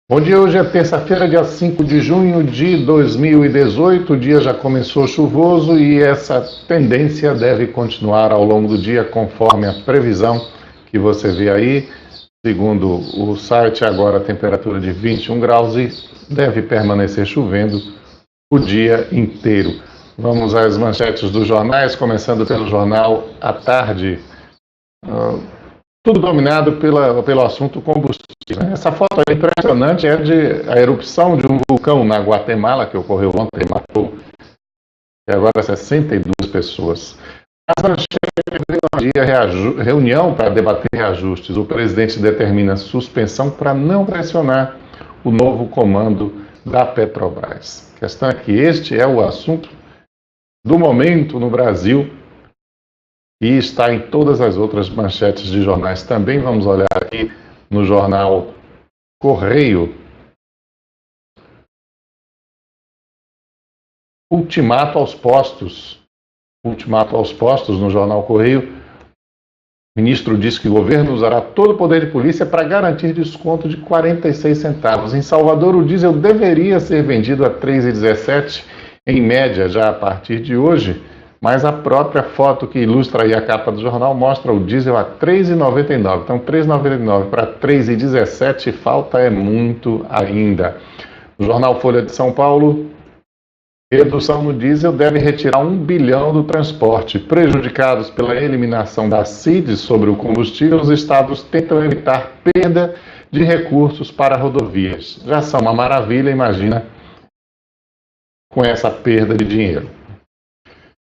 Bom dia, hoje é terça-feira, dia 5 de junho de 2018, o dia já começou chuvoso e essa tendência deve continuar ao longo do dia, conforme a previsão que você vê aí. Segundo o site, agora a temperatura de 21 graus e deve permanecer chovendo o dia inteiro. Vamos às manchetes dos jornais, começando pelo jornal à tarde. Tudo dominado pelo assunto combustível. Essa foto é impressionante, é de a erupção de um vulcão na Guatemala, que ocorreu ontem, matou e agora 62 pessoas. As manchetes, reunião para debater reajustes. O presidente determina suspensão para não pressionar o novo comando da Petrobras. A questão é que este é o assunto do momento no Brasil e está em todas as outras manchetes de jornais também. Vamos olhar aqui no jornal Correio. Ultimato aos postos. Ultimato aos postos no jornal Correio. O ministro diz que o governo usará todo o poder de polícia para garantir desconto de 46 centavos. Em Salvador, o diesel deveria ser vendido a R$ 3,17 em média já a partir de hoje. Mas a própria foto que ilustra aí a capa do jornal mostra o diesel a R$ 3,99. Então, R$ 3,99 para R$ 3,17, falta é muito ainda. No jornal Folha de São Paulo, redução no diesel deve retirar 1 bilhão do transporte. Prejudicados pela eliminação da CID sobre o combustível, os estados tentam evitar perda de recursos para rodovias. Já são uma maravilha, imagina, com essa perda de dinheiro.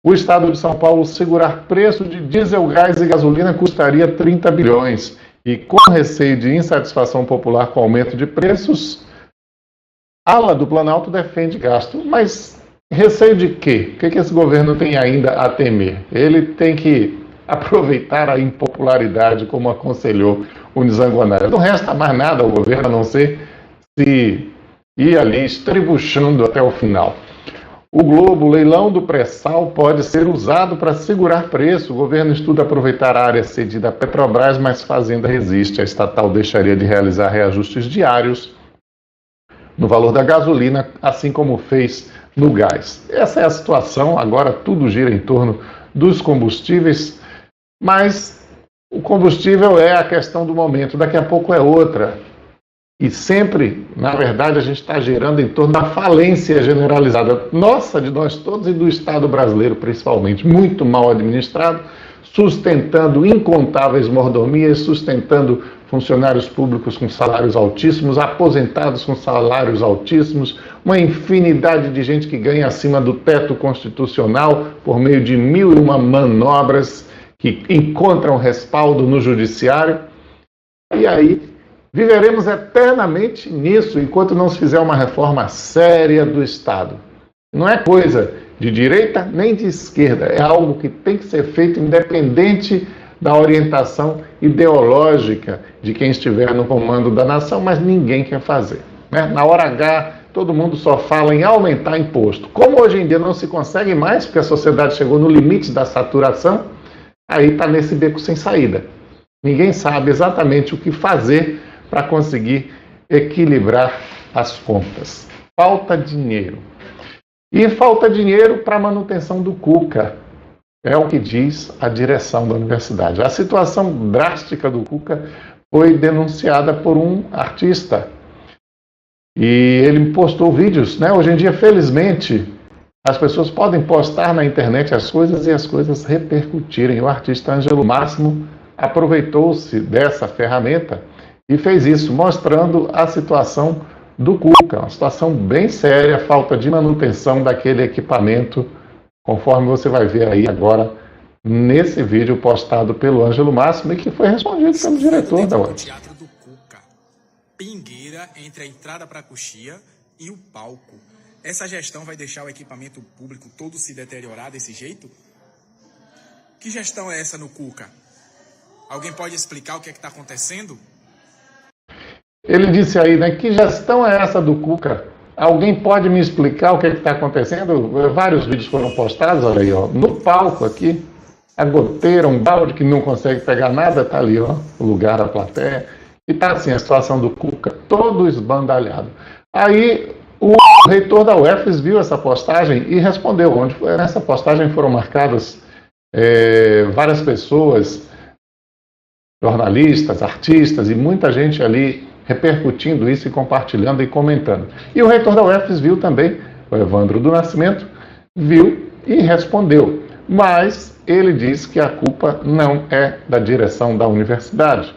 O estado de São Paulo segurar preço de diesel, gás e gasolina custaria 30 bilhões. E com receio de insatisfação popular com aumento de preços, a ala do Planalto defende gasto. Mas receio de quê? O que esse governo tem ainda a temer? Ele tem que aproveitar a impopularidade, como aconselhou o Nizanguanara. Não resta mais nada ao governo a não ser se ir ali estribuchando até o final. O Globo, leilão do pré-sal pode ser usado para segurar preço. O governo estuda aproveitar a área cedida à Petrobras, mas Fazenda resiste. A estatal deixaria de realizar reajustes diários no valor da gasolina, assim como fez no gás. Essa é a situação. Agora tudo gira em torno dos combustíveis, mas o combustível é a questão do momento. Daqui a pouco é outra. E sempre, na verdade, a gente está girando em torno da falência generalizada nossa, de nós todos e do Estado brasileiro, principalmente, muito mal administrado, sustentando incontáveis mordomias, sustentando funcionários públicos com salários altíssimos, aposentados com salários altíssimos, uma infinidade de gente que ganha acima do teto constitucional por meio de 1001 manobras que encontram respaldo no judiciário. E aí viveremos eternamente nisso, enquanto não se fizer uma reforma séria do Estado. Não é coisa de direita nem de esquerda, é algo que tem que ser feito independente da orientação ideológica de quem estiver no comando da nação, mas ninguém quer fazer, né? Na hora H, todo mundo só fala em aumentar imposto. Como hoje em dia não se consegue mais, porque a sociedade chegou no limite da saturação, aí está nesse beco sem saída. Ninguém sabe exatamente o que fazer para conseguir equilibrar as contas. Falta dinheiro. E falta dinheiro para a manutenção do Cuca. É o que diz a direção da universidade. A situação drástica do Cuca foi denunciada por um artista. E ele postou vídeos, né? Hoje em dia, felizmente, as pessoas podem postar na internet as coisas e as coisas repercutirem. O artista Ângelo Máximo aproveitou-se dessa ferramenta e fez isso, mostrando a situação do Cuca, uma situação bem séria, falta de manutenção daquele equipamento, conforme você vai ver aí agora nesse vídeo postado pelo Ângelo Máximo e que foi respondido pelo diretor da UERJ. Teatro do Cuca, pingueira entre a entrada para a coxia e o palco. Essa gestão vai deixar o equipamento público todo se deteriorar desse jeito? Que gestão é essa no Cuca? Alguém pode explicar o que é que está acontecendo? Ele disse aí, né, que gestão é essa do Cuca? Alguém pode me explicar o que está acontecendo? Vários vídeos foram postados, olha aí, ó, no palco aqui, a goteira, um balde que não consegue pegar nada, está ali, ó, o lugar da plateia. E está assim, a situação do Cuca, todo esbandalhado. Aí o reitor da UFES viu essa postagem e respondeu. Nessa postagem foram marcadas várias pessoas, jornalistas, artistas e muita gente ali repercutindo isso e compartilhando e comentando. E o reitor da UFES viu também, o Evandro do Nascimento, viu e respondeu. Mas ele diz que a culpa não é da direção da universidade.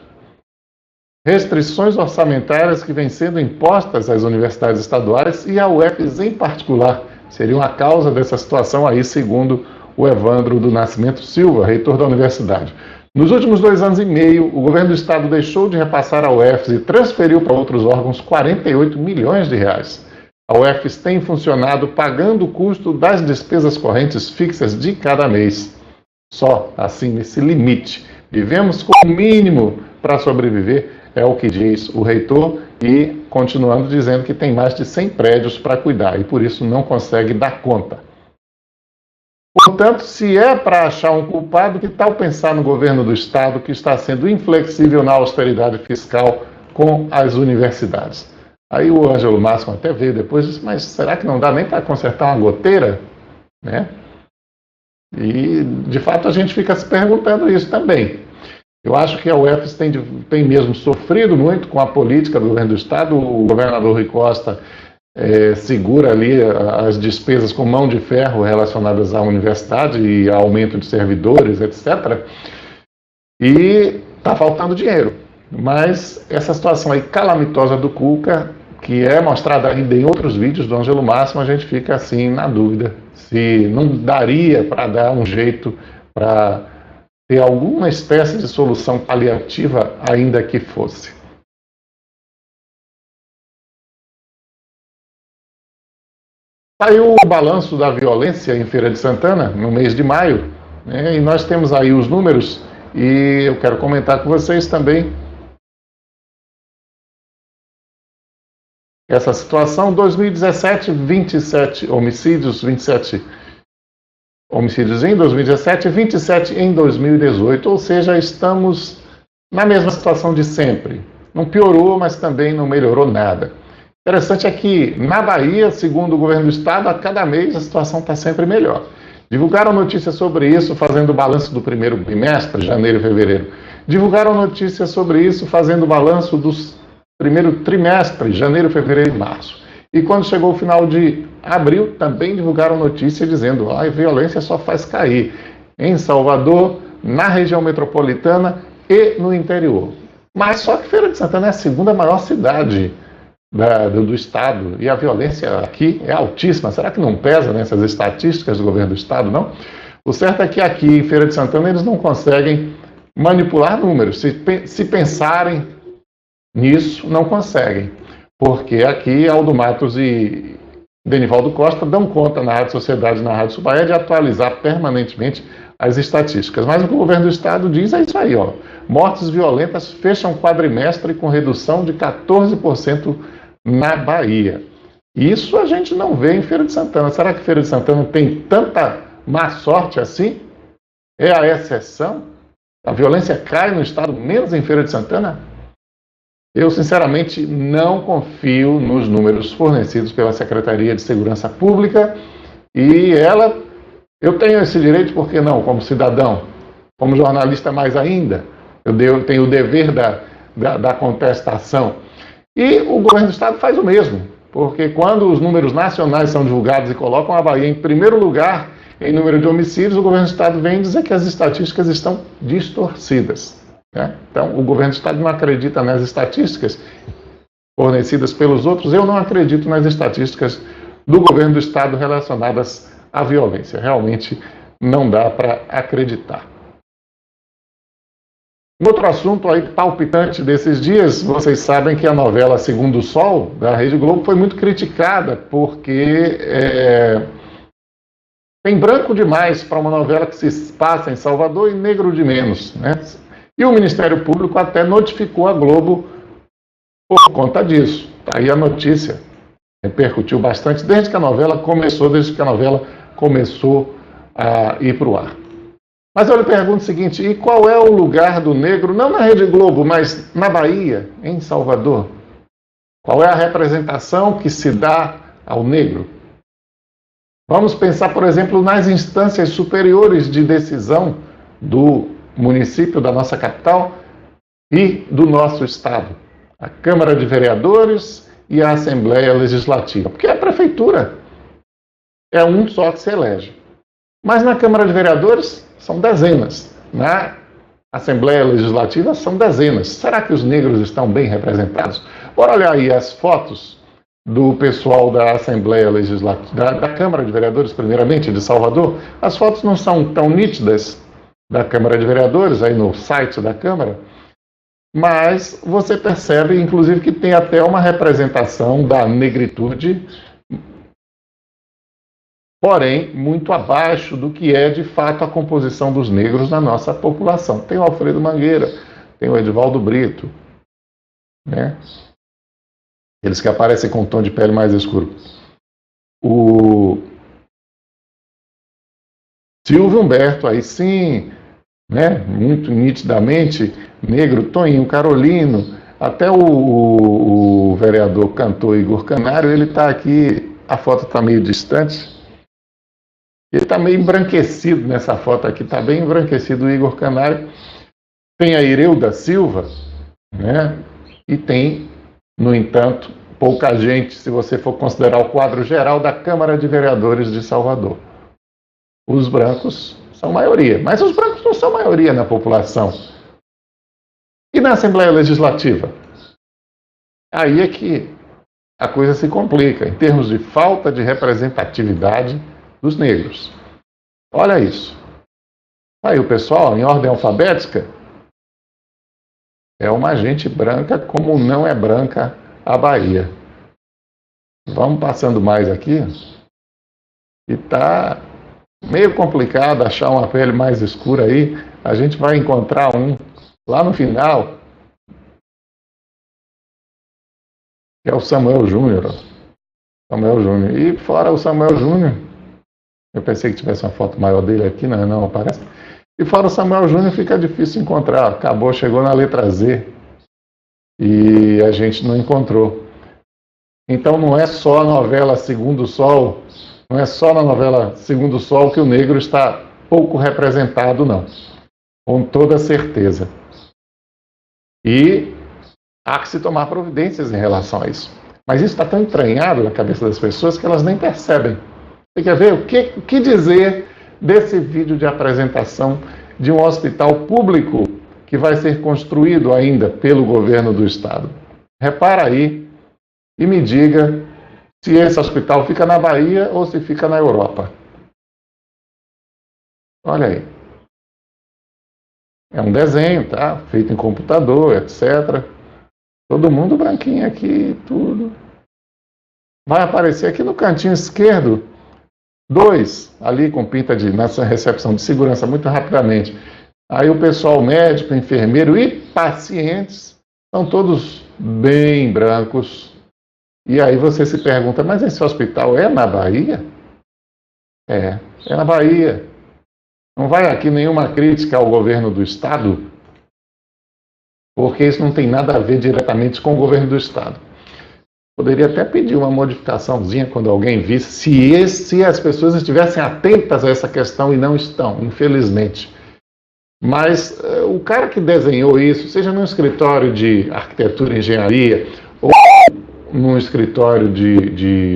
Restrições orçamentárias que vêm sendo impostas às universidades estaduais e à UFES em particular seriam a causa dessa situação aí, segundo o Evandro do Nascimento Silva, reitor da universidade. Nos últimos 2 anos e meio, o governo do estado deixou de repassar à UFES e transferiu para outros órgãos 48 milhões de reais. A UFES tem funcionado pagando o custo das despesas correntes fixas de cada mês. Só assim, nesse limite. Vivemos com o mínimo para sobreviver, é o que diz o reitor, e continuando dizendo que tem mais de 100 prédios para cuidar e por isso não consegue dar conta. Portanto, se é para achar um culpado, que tal pensar no governo do estado que está sendo inflexível na austeridade fiscal com as universidades? Aí o Ângelo Máximo até veio depois e disse, mas será que não dá nem para consertar uma goteira? Né? E, de fato, a gente fica se perguntando isso também. Eu acho que a UFES tem mesmo sofrido muito com a política do governo do estado. O governador Rui Costa segura ali as despesas com mão de ferro relacionadas à universidade e aumento de servidores, etc. E está faltando dinheiro. Mas essa situação aí calamitosa do Cuca, que é mostrada ainda em outros vídeos do Ângelo Máximo, a gente fica assim na dúvida se não daria para dar um jeito para ter alguma espécie de solução paliativa, ainda que fosse. Saiu o balanço da violência em Feira de Santana, no mês de maio, né, e nós temos aí os números, e eu quero comentar com vocês também essa situação. 2017, 27 homicídios, 27 homicídios em 2017 e 27 em 2018, ou seja, estamos na mesma situação de sempre. Não piorou, mas também não melhorou nada. Interessante é que na Bahia, segundo o governo do estado, a cada mês a situação está sempre melhor. Divulgaram notícias sobre isso fazendo o balanço do primeiro bimestre, janeiro e fevereiro. Divulgaram notícias sobre isso fazendo o balanço do primeiro trimestre, janeiro, fevereiro e março. E quando chegou o final de abril, também divulgaram notícia dizendo que a violência só faz cair em Salvador, na região metropolitana e no interior. Mas só que Feira de Santana é a segunda maior cidade do estado e a violência aqui é altíssima. Será que não pesa nessas estatísticas do governo do estado, não? O certo é que aqui em Feira de Santana eles não conseguem manipular números. Se pensarem nisso, não conseguem. Porque aqui Aldo Matos e Denivaldo Costa dão conta na Rádio Sociedade e na Rádio Subaé de atualizar permanentemente as estatísticas. Mas o que o governo do estado diz é isso aí, ó. Mortes violentas fecham quadrimestre com redução de 14% na Bahia. Isso a gente não vê em Feira de Santana. Será que Feira de Santana tem tanta má sorte assim? É a exceção? A violência cai no estado, menos em Feira de Santana? Eu, sinceramente, não confio nos números fornecidos pela Secretaria de Segurança Pública e eu tenho esse direito, por que não, como cidadão, como jornalista mais ainda, eu tenho o dever da contestação. E o governo do estado faz o mesmo, porque quando os números nacionais são divulgados e colocam a Bahia em primeiro lugar em número de homicídios, o governo do estado vem dizer que as estatísticas estão distorcidas. Então, o governo do estado não acredita nas estatísticas fornecidas pelos outros. Eu não acredito nas estatísticas do governo do estado relacionadas à violência. Realmente não dá para acreditar. Outro assunto aí palpitante desses dias, vocês sabem que a novela Segundo o Sol, da Rede Globo, foi muito criticada porque tem branco demais para uma novela que se passa em Salvador e negro de menos, né? E o Ministério Público até notificou a Globo por conta disso. Tá aí a notícia repercutiu bastante desde que a novela começou a ir para o ar. Mas eu lhe pergunto o seguinte, e qual é o lugar do negro, não na Rede Globo, mas na Bahia, em Salvador? Qual é a representação que se dá ao negro? Vamos pensar, por exemplo, nas instâncias superiores de decisão do município, da nossa capital e do nosso estado. A Câmara de Vereadores e a Assembleia Legislativa. Porque a prefeitura é um só que se elege. Mas na Câmara de Vereadores são dezenas. Na Assembleia Legislativa são dezenas. Será que os negros estão bem representados? Bora olhar aí as fotos do pessoal da Assembleia Legislativa, da Câmara de Vereadores, primeiramente, de Salvador. As fotos não são tão nítidas da Câmara de Vereadores, aí no site da Câmara, mas você percebe, inclusive, que tem até uma representação da negritude, porém, muito abaixo do que é, de fato, a composição dos negros na nossa população. Tem o Alfredo Mangueira, tem o Edivaldo Brito, né? Eles que aparecem com um tom de pele mais escuro. O Silvio Humberto, aí sim, né, muito nitidamente negro, Toninho Carolino, até o vereador cantor Igor Canário, ele está aqui, a foto está meio distante, ele está meio embranquecido nessa foto aqui, está bem embranquecido o Igor Canário. Tem a Ireuda Silva, né, e tem, no entanto, pouca gente, se você for considerar o quadro geral da Câmara de Vereadores de Salvador. Os brancos são maioria, mas os brancos não são maioria na população. E na Assembleia Legislativa? Aí é que a coisa se complica, em termos de falta de representatividade dos negros. Olha isso. Aí o pessoal, em ordem alfabética, é uma gente branca como não é branca a Bahia. Vamos passando mais aqui. E está meio complicado achar uma pele mais escura aí. A gente vai encontrar um lá no final, que é o Samuel Júnior. Samuel Júnior. E fora o Samuel Júnior, eu pensei que tivesse uma foto maior dele aqui, não aparece. E fora o Samuel Júnior fica difícil encontrar. Acabou, chegou na letra Z e a gente não encontrou. Então não é só a novela Segundo o Sol, não é só na novela Segundo o Sol que o negro está pouco representado, não. Com toda certeza. E há que se tomar providências em relação a isso. Mas isso está tão entranhado na cabeça das pessoas que elas nem percebem. Você quer ver o que dizer desse vídeo de apresentação de um hospital público que vai ser construído ainda pelo governo do estado? Repara aí e me diga se esse hospital fica na Bahia ou se fica na Europa. Olha aí. É um desenho, tá? Feito em computador, etc. Todo mundo branquinho aqui, tudo. Vai aparecer aqui no cantinho esquerdo, 2, ali com pinta nessa recepção de segurança, muito rapidamente. Aí o pessoal médico, enfermeiro e pacientes são todos bem brancos. E aí você se pergunta, mas esse hospital é na Bahia? É na Bahia. Não vai aqui nenhuma crítica ao governo do estado, porque isso não tem nada a ver diretamente com o governo do estado. Poderia até pedir uma modificaçãozinha quando alguém visse, se as pessoas estivessem atentas a essa questão e não estão, infelizmente. Mas o cara que desenhou isso, seja num escritório de arquitetura e engenharia, ou num escritório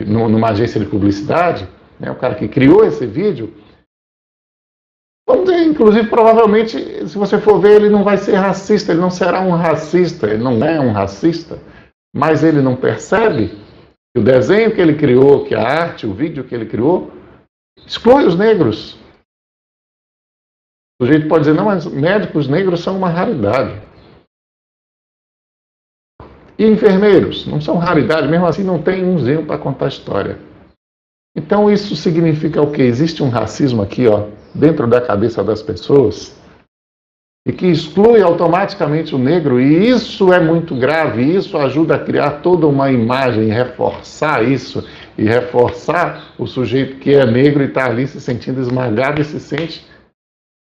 numa agência de publicidade, né, o cara que criou esse vídeo, vamos dizer, inclusive, provavelmente, se você for ver, ele não vai ser racista, ele não será um racista, ele não é um racista, mas ele não percebe que o desenho que ele criou, que a arte, o vídeo que ele criou, exclui os negros. O sujeito pode dizer, não, mas médicos negros são uma raridade. E enfermeiros não são raridade, mesmo assim não tem umzinho para contar a história. Então isso significa o quê? Existe um racismo aqui, ó, dentro da cabeça das pessoas, e que exclui automaticamente o negro, e isso é muito grave, isso ajuda a criar toda uma imagem, reforçar isso, e reforçar o sujeito que é negro e está ali se sentindo esmagado e se sente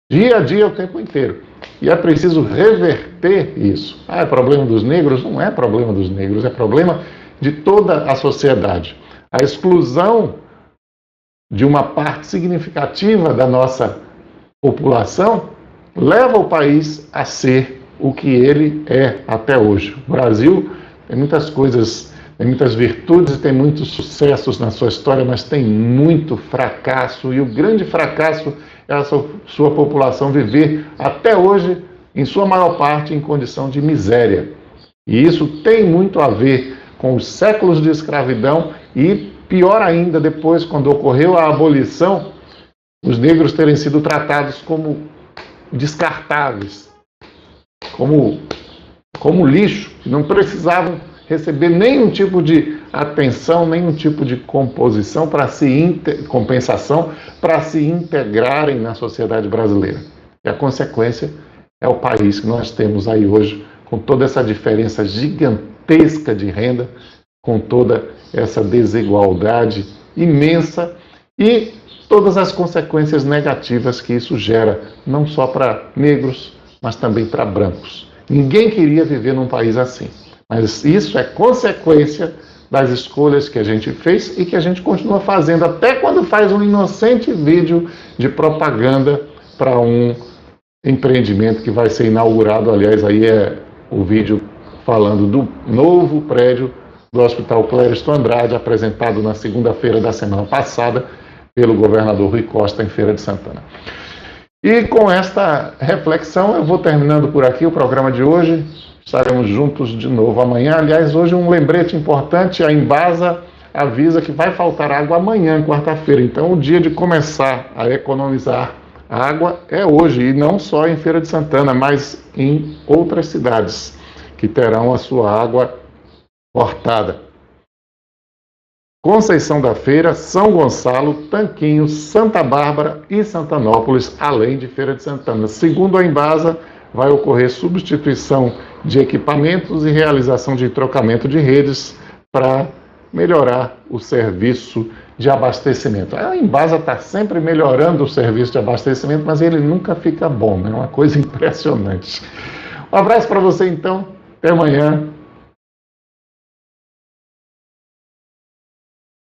dia a dia o tempo inteiro. E é preciso reverter isso. É problema dos negros? Não é problema dos negros, é problema de toda a sociedade. A exclusão de uma parte significativa da nossa população leva o país a ser o que ele é até hoje. O Brasil tem muitas coisas, tem muitas virtudes e tem muitos sucessos na sua história, mas tem muito fracasso, e o grande fracasso é a sua população viver até hoje, em sua maior parte, em condição de miséria. E isso tem muito a ver com os séculos de escravidão e, pior ainda, depois, quando ocorreu a abolição, os negros terem sido tratados como descartáveis, como lixo, que não precisavam receber nenhum tipo de atenção, nenhum tipo de compensação para se integrarem na sociedade brasileira. E a consequência é o país que nós temos aí hoje, com toda essa diferença gigantesca de renda, com toda essa desigualdade imensa e todas as consequências negativas que isso gera, não só para negros, mas também para brancos. Ninguém queria viver num país assim. Mas isso é consequência das escolhas que a gente fez e que a gente continua fazendo, até quando faz um inocente vídeo de propaganda para um empreendimento que vai ser inaugurado. Aliás, aí é o vídeo falando do novo prédio do Hospital Clériston Andrade, apresentado na segunda-feira da semana passada pelo governador Rui Costa em Feira de Santana. E com esta reflexão eu vou terminando por aqui o programa de hoje. Estaremos juntos de novo amanhã. Aliás, hoje um lembrete importante: a Embasa avisa que vai faltar água amanhã, quarta-feira. Então, o dia de começar a economizar água é hoje, e não só em Feira de Santana, mas em outras cidades que terão a sua água cortada. Conceição da Feira, São Gonçalo, Tanquinho, Santa Bárbara e Santanópolis, além de Feira de Santana. Segundo a Embasa, vai ocorrer substituição de equipamentos e realização de trocamento de redes para melhorar o serviço de abastecimento. A Embasa está sempre melhorando o serviço de abastecimento, mas ele nunca fica bom, né? É uma coisa impressionante. Um abraço para você, então. Até amanhã.